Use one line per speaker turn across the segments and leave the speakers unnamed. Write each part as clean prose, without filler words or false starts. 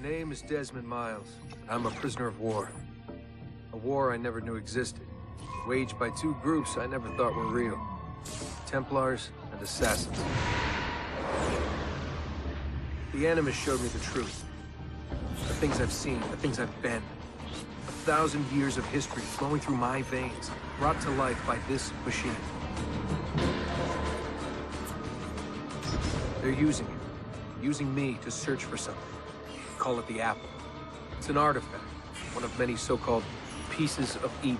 name is Desmond Miles. I'm a prisoner of war. A war I never knew existed. Waged by two groups I never thought were real. Templars and Assassins. The Animus showed me the truth. The things I've seen, the things I've been. 1,000 years of history flowing through my veins, brought to life by this machine. They're using it. Using me to search for something. Call it the Apple. It's an artifact. One of many so-called pieces of Eden.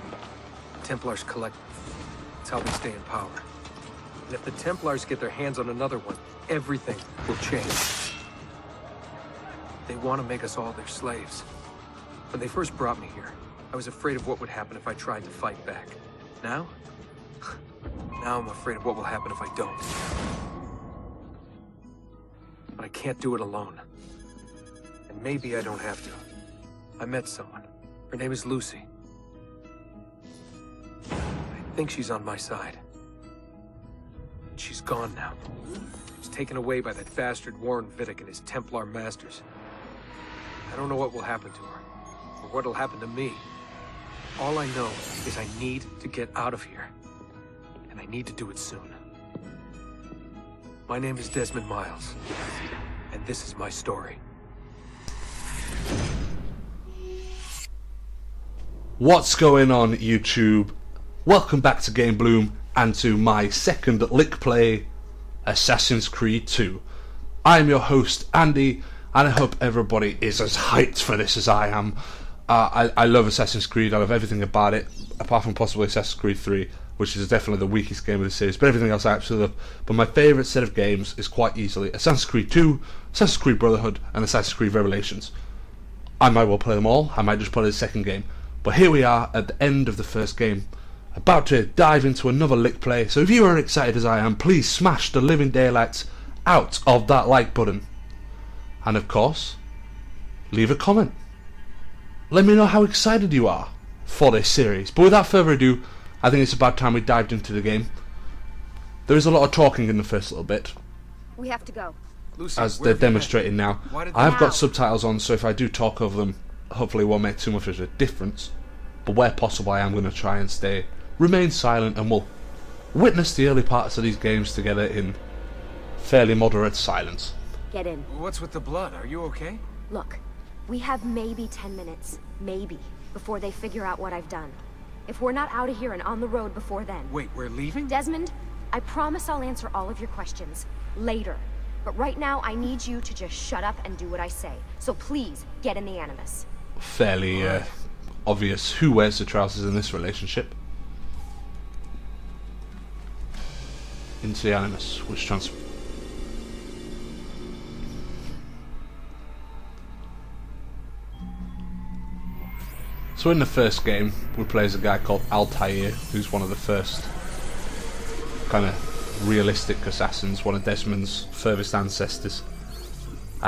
Templars collect them. It's how they stay in power. And if the Templars get their hands on another one, everything will change. They want to make us all their slaves. When they first brought me here, I was afraid of what would happen if I tried to fight back. Now? Now I'm afraid of what will happen if I don't. But I can't do it alone. And maybe I don't have to. I met someone. Her name is Lucy. I think she's on my side. She's gone now. She's taken away by that bastard Warren Vidic and his Templar masters. I don't know what will happen to her, or what will happen to me. All I know is I need to get out of here. And I need to do it soon. My name is Desmond Miles, and this is my story.
What's going on, YouTube? Welcome back to Gamebloom and to my second Lickplay, Assassin's Creed 2. I'm your host, Andy, and I hope everybody is as hyped for this as I am. I love Assassin's Creed. I love everything about it, apart from possibly Assassin's Creed 3, which is definitely the weakest game of the series, but everything else I absolutely love. But my favourite set of games is quite easily Assassin's Creed 2, Assassin's Creed Brotherhood, and Assassin's Creed Revelations. I might well play them all, I might just play the second game. But here we are at the end of the first game, about to dive into another Lickplay. So if you are excited as I am, please smash the living daylights out of that like button. And of course, leave a comment. Let me know how excited you are for this series. But without further ado, I think it's about time we dived into the game. There is a lot of talking in the first little bit,
We have to go.
Lucy,
as they're demonstrating now.
Why
I have got subtitles on, so if I do talk over them, hopefully it won't make too much of a difference. But where possible, I am going to try and remain silent, and we'll witness the early parts of these games together in fairly moderate silence.
Get in.
What's with the blood? Are you okay?
Look, we have maybe 10 minutes, maybe, before they figure out what I've done. If we're not out of here and on the road before then...
Wait, we're leaving?
Desmond, I promise I'll answer all of your questions later. But right now, I need you to just shut up and do what I say. So please, get in the Animus.
Fairly obvious who wears the trousers in this relationship. Into the Animus, which So in the first game, we play as a guy called Altair, who's one of the first kind of realistic assassins, one of Desmond's furthest ancestors.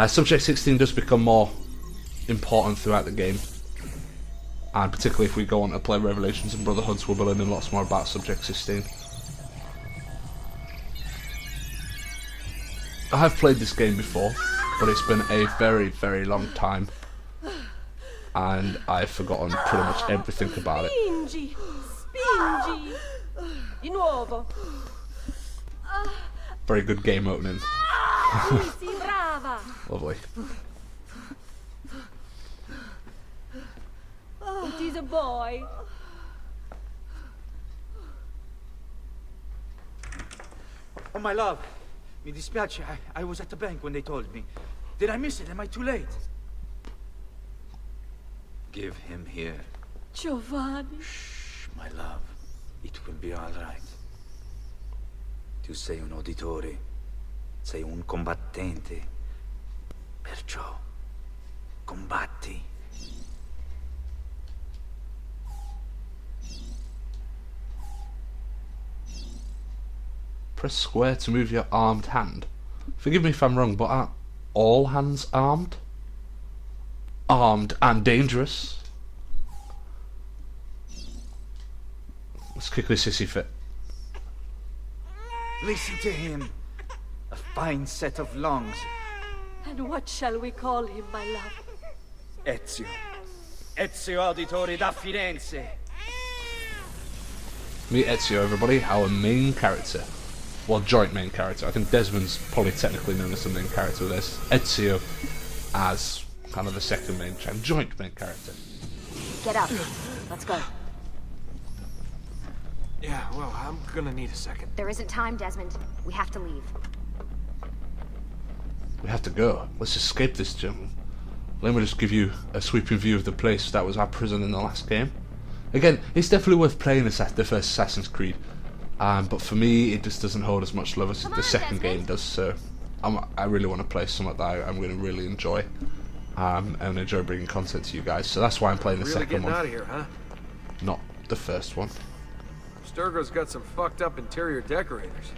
Subject 16 does become more important throughout the game, and particularly if we go on to play Revelations and Brotherhoods, we'll be learning lots more about Subject 16. I have played this game before, but it's been a very, very long time, and I've forgotten pretty much everything about it.
Spingi! Spingi! Di nuovo!
Very good game opening.
Sì, brava!
Lovely.
It is a boy.
Oh, my love. Mi dispiace, I was at the bank when they told me. Did I miss it? Am I too late? Give him here.
Giovanni.
Shh, my love. It will be all right. Tu sei un uditore. Sei un combattente. Perciò, combatti.
Press square to move your armed hand. Forgive me if I'm wrong, but aren't all hands armed? Armed and dangerous. Let's kick this sissy fit.
Listen to him. A fine set of lungs.
And what shall we call him, my love?
Ezio. Ezio Auditore da Firenze.
Meet Ezio, everybody, our main character. Well, joint main character. I think Desmond's probably technically known as the main character of this. Ezio as kind of the second main joint main character.
Get up. Let's go.
Yeah, well, I'm gonna need a second.
There isn't time, Desmond. We have to leave.
We have to go. Let's escape this gym. Let me just give you a sweeping view of the place that was our prison in the last game. Again, it's definitely worth playing the first Assassin's Creed. But for me, it just doesn't hold as much love as the second game does, so I really want to play something that I'm going to really enjoy. And enjoy bringing content to you guys, so that's why I'm playing the second one.
Really getting out of here, huh?
Not the first one.
Sturgo's got some fucked up interior decorators.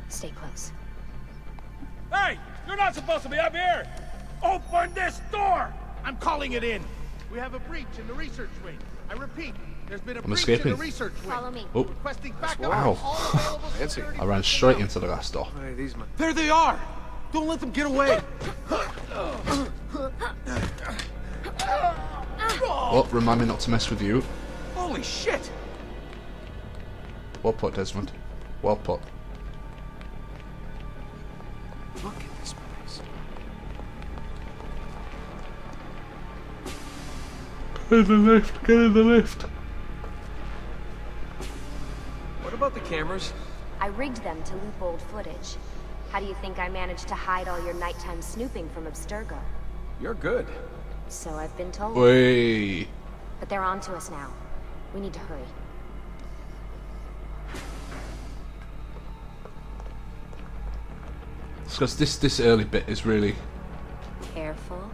Stay close.
Hey! You're not supposed to be up here! Open this door! I'm calling it in!
We have a breach in the research wing. I repeat, there's been a
I'm
breach
escaping.
in the research wing.
Follow me.
Oh,
Requesting backup
Wow.
from all available
Fancy.
security
I ran straight into the glass door.
Hey, these men.
There they are! Don't let them get away!
Oh, remind me not to mess with you.
Holy shit!
Well put, Desmond. Well put.
Look at this place.
Get in the lift, get in the lift.
What about the cameras?
I rigged them to loop old footage. How do you think I managed to hide all your nighttime snooping from Abstergo?
You're good.
So I've been told.
Wait.
But they're on to us now. We need to hurry.
Because this early bit is really
Careful.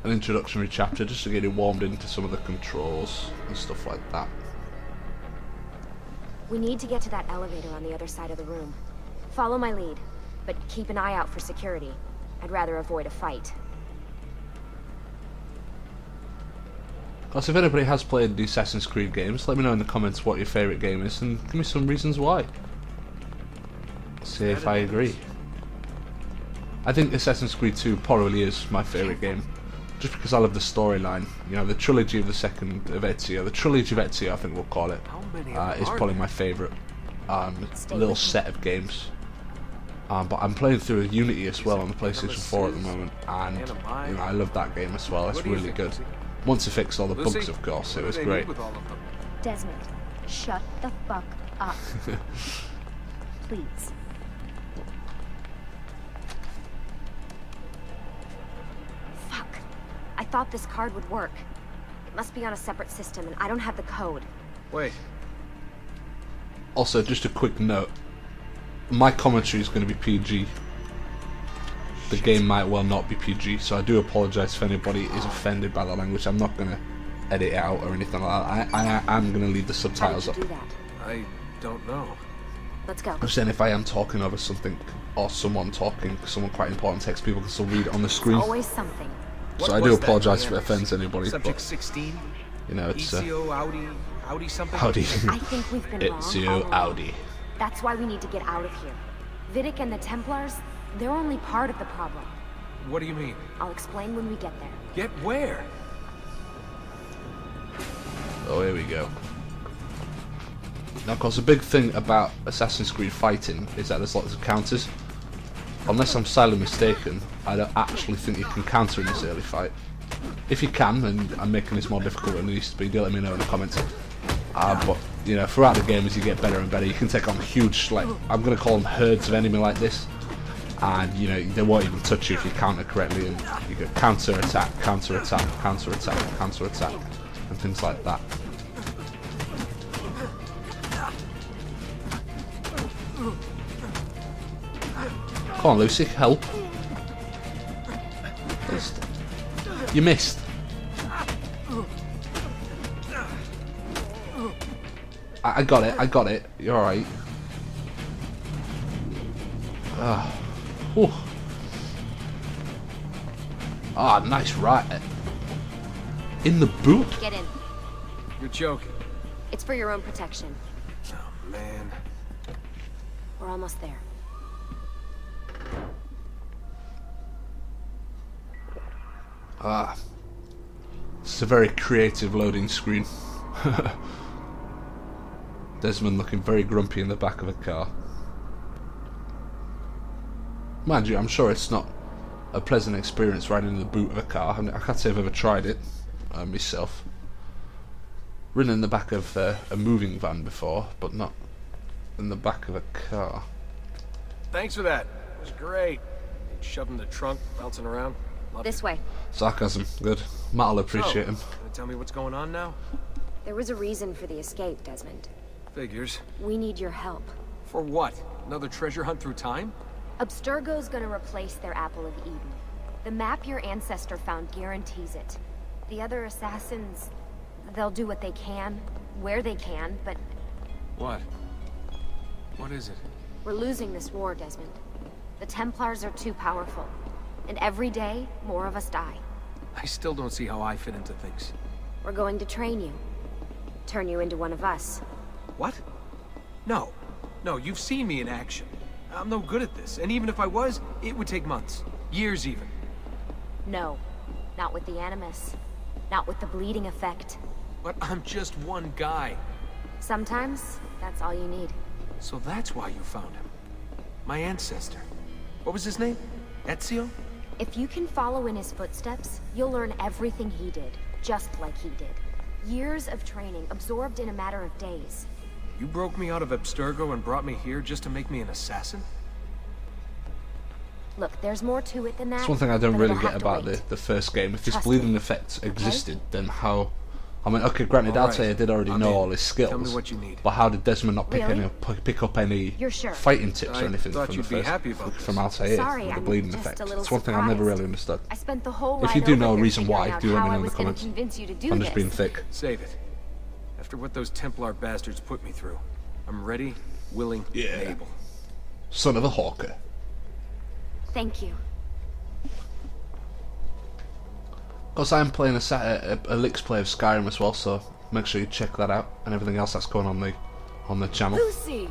an introductory chapter, just to get it warmed into some of the controls and stuff like that.
We need to get to that elevator on the other side of the room. Follow my lead, but keep an eye out for security. I'd rather avoid a fight.
Because if anybody has played the Assassin's Creed games, let me know in the comments what your favourite game is and give me some reasons why. See if I agree. I think Assassin's Creed 2 probably is my favourite game, just because I love the storyline. You know, the trilogy of the second of Ezio, the trilogy of Ezio, I think we'll call it,
How many
is
are
probably
there?
my favourite
Stay
little
with me.
set of games. But I'm playing through Unity as well on the PlayStation 4 at the moment, and you know, I love that game as well. It's
What do you
really
think,
good.
Lucy?
Once it fixed all the
Lucy,
bugs, of course,
what
it
do
was
they
great.
need with all of them?
Desmond, shut the fuck up. Please. Fuck. I thought this card would work. It must be on a separate system, and I don't have the code.
Wait,
Also, just a quick note, my commentary is going to be PG. The game might well not be PG, so I do apologise if anybody is offended by the language. I'm not going to edit it out or anything like that. I am going to leave the
How did
subtitles
you
up.
do that?
I don't know.
Let's go.
I'm saying if I am talking over something, or someone talking, someone quite important text, people can still read it on the screen.
Always something.
So
What
I do
was that,
apologise if it
Leander?
offends anybody,
Subject
but
16?
you know, it's
ECO, Audi something?
Audi.
I think we've been wrong.
Ezio
all along.
Audi.
That's why we need to get out of here. Vidic and the Templars, they're only part of the problem.
What do you mean?
I'll explain when we get there.
Get where?
Oh, here we go. Now, of course, the big thing about Assassin's Creed fighting is that there's lots of counters. Unless I'm sadly mistaken, I don't actually think you can counter in this early fight. If you can, and I'm making this more difficult than it needs to be, do let me know in the comments. But, you know, throughout the game, as you get better and better, you can take on huge, like, I'm going to call them herds of enemy like this. And, you know, they won't even touch you if you counter correctly. And you go counter-attack, counter-attack, counter-attack, counter-attack, and things like that. Come on, Lucy, help. You missed. I got it, I got it. You're alright. Nice right. In the boot?
Get in.
You're joking.
It's for your own protection.
Oh, man.
We're almost there.
Ah. It's a very creative loading screen. Desmond looking very grumpy in the back of a car. Mind you, I'm sure it's not a pleasant experience riding in the boot of a car. I mean, I can't say I've ever tried it myself. Ridden in the back of a moving van before, but not in the back of a car.
Thanks for that. It was great. Shoved in the trunk, bouncing around. Loved
This
it.
way.
Sarcasm, good. Matt'll appreciate him.
Gonna tell me what's going on now?
There was a reason for the escape, Desmond.
Figures.
We need your help.
For what? Another treasure hunt through time?
Abstergo's gonna replace their Apple of Eden. The map your ancestor found guarantees it. The other assassins, they'll do what they can, where they can, but
What? What is it?
we're losing this war, Desmond. The Templars are too powerful, and every day, more of us die.
I still don't see how I fit into things.
We're going to train you. Turn you into one of us.
What? No. No, you've seen me in action. I'm no good at this, and even if I was, it would take months. Years even.
No. Not with the Animus. Not with the bleeding effect.
But I'm just one guy.
Sometimes, that's all you need.
So that's why you found him. My ancestor. What was his name? Ezio?
If you can follow in his footsteps, you'll learn everything he did, just like he did. Years of training, absorbed in a matter of days.
You broke me out of Abstergo and brought me here just to make me an assassin?
Look, there's more to it than that.
That's one thing I don't
but
really
it'll
get
have to
about
wait.
the first game. If this
Trust
bleeding
me.
effect existed, then how... I mean, okay, granted,
All
I'd say I
right.
did already
I'm
know
in.
all his skills.
Tell me what you need.
But how did Desmond not pick
Really?
up any
You're sure?
fighting tips
I
or anything
thought
from
you'd
the
be
first
happy about
from
this.
Altair
Sorry,
with the
I'm
bleeding
just
effect?
a little
That's one thing I never
surprised.
really understood.
I spent the whole
If
ride
you do
over
know a
here
reason
figuring
why,
out
do let
how
me know
I
in the
was gonna
comments.
convince you to do
I'm just
this.
being thick.
Save it. After what those Templar bastards put me through, I'm ready, willing,
Yeah.
and able.
Son of a hawker.
Thank you.
Because I'm playing a Lickplay of Skyrim as well, so make sure you check that out and everything else that's going on the channel.
Lucy,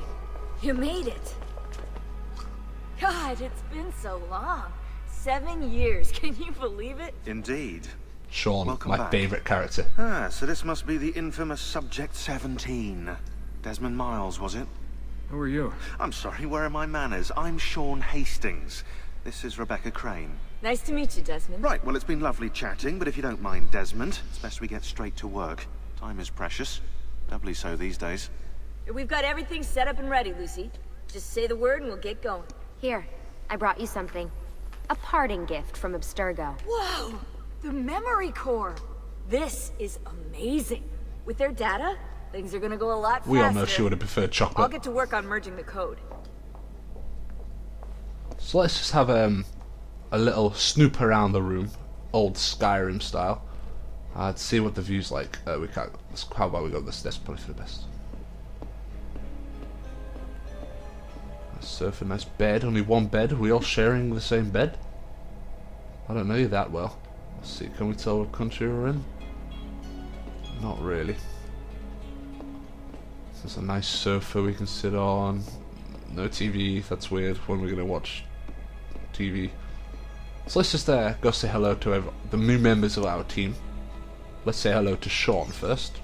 you made it. God, it's been so long. 7 years, can you believe it?
Indeed.
Sean,
Welcome
my
back.
favourite character.
Ah, so this must be the infamous Subject 17. Desmond Miles, was it?
Who are you?
I'm sorry, where are my manners? I'm Sean Hastings. This is Rebecca Crane.
Nice to meet you, Desmond.
Right, well, it's been lovely chatting, but if you don't mind, Desmond, it's best we get straight to work. Time is precious. Doubly so these days.
We've got everything set up and ready, Lucy. Just say the word and we'll get going.
Here, I brought you something. A parting gift from Abstergo.
Whoa! The memory core! This is amazing. With their data, things are gonna go a lot faster.
We all know she would have preferred
I'll
chocolate.
get to work on merging the code.
So let's just have a little snoop around the room, old Skyrim style. To see what the view's like. We can't. How about we go this? That's probably for the best. Nice sofa, nice bed. Only one bed. Are we all sharing the same bed? I don't know you that well. Let's see. Can we tell what country we're in? Not really. There's a nice sofa we can sit on. No TV. That's weird. When we're gonna watch TV. So let's just go say hello to the new members of our team. Let's say hello to Sean first.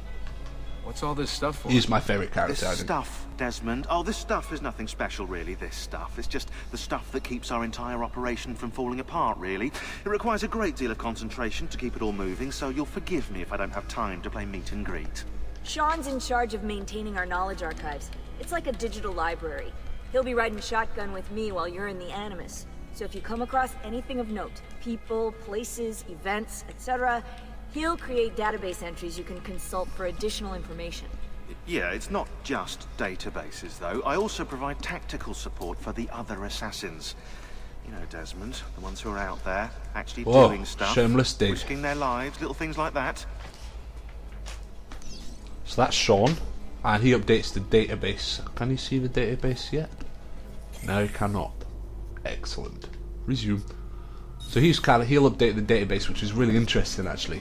What's all this stuff for?
He's my favourite character. I
This
think.
stuff, Desmond. Oh, this stuff is nothing special, really, this stuff. It's just the stuff that keeps our entire operation from falling apart, really. It requires a great deal of concentration to keep it all moving, so you'll forgive me if I don't have time to play meet and greet.
Sean's in charge of maintaining our knowledge archives. It's like a digital library. He'll be riding shotgun with me while you're in the Animus. So if you come across anything of note, people, places, events, etc., he'll create database entries you can consult for additional information.
Yeah, it's not just databases, though. I also provide tactical support for the other assassins. You know, Desmond, the ones who are out there, actually
Whoa,
doing stuff.
shameless dig.
Risking their lives, little things like that.
So that's Sean, and he updates the database. Can you see the database yet? No, he cannot. Excellent. Resume. So he'll update the database, which is really interesting actually,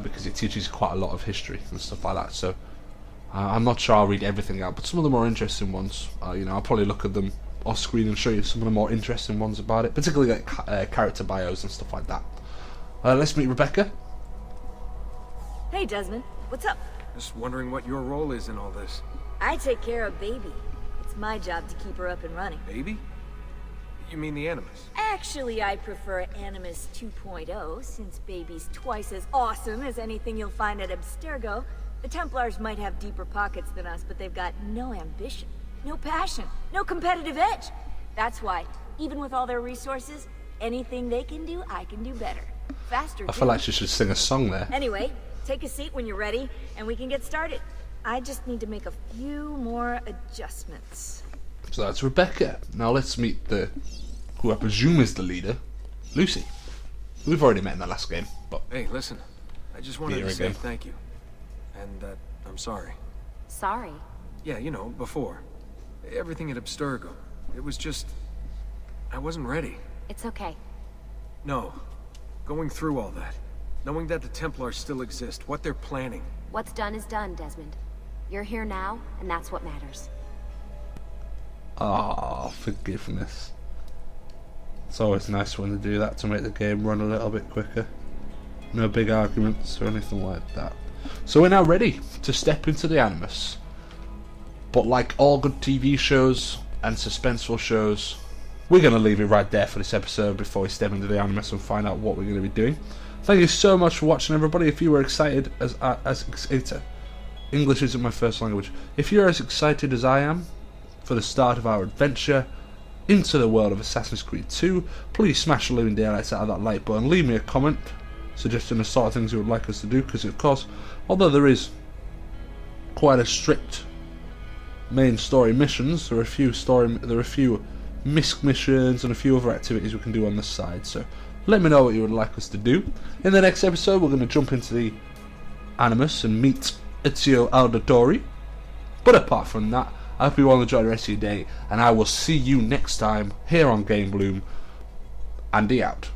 because it teaches quite a lot of history and stuff like that. So I'm not sure I'll read everything out, but some of the more interesting ones, I'll probably look at them off screen and show you some of the more interesting ones about it, particularly like character bios and stuff like that. Let's meet Rebecca.
Hey, Desmond. What's up?
Just wondering what your role is in all this.
I take care of Baby. It's my job to keep her up and running.
Baby? You mean the Animus?
Actually, I prefer Animus 2.0, since Baby's twice as awesome as anything you'll find at Abstergo. The Templars might have deeper pockets than us, but they've got no ambition, no passion, no competitive edge. That's why, even with all their resources, anything they can do, I can do better. Faster,
I feel like she should sing a song there.
Anyway, take a seat when you're ready, and we can get started. I just need to make a few more adjustments.
So that's Rebecca. Now let's meet who I presume is the leader, Lucy. We've already met in the last game, but...
Hey, listen. I just wanted to say thank you. And that I'm sorry.
Sorry?
Yeah, you know, before. Everything at Abstergo. It was just... I wasn't ready.
It's okay.
No. Going through all that. Knowing that the Templars still exist, what they're planning.
What's done is done, Desmond. You're here now, and that's what matters.
Ah, forgiveness. It's always nice when they do that to make the game run a little bit quicker. No big arguments or anything like that. So we're now ready to step into the Animus. But like all good TV shows and suspenseful shows, we're going to leave it right there for this episode before we step into the Animus and find out what we're going to be doing. Thank you so much for watching, everybody. If you were excited as excited, English isn't my first language. If you're as excited as I am for the start of our adventure into the world of Assassin's Creed 2, please smash the living daylights out of that like button. Leave me a comment suggesting the sort of things you would like us to do, because of course, although there is quite a strict main story missions, there are a few misc missions and a few other activities we can do on the side. So let me know what you would like us to do. In the next episode, we're going to jump into the Animus and meet Ezio Auditore. But apart from that, I hope you all enjoy the rest of your day, and I will see you next time here on Gamebloom. Andy out.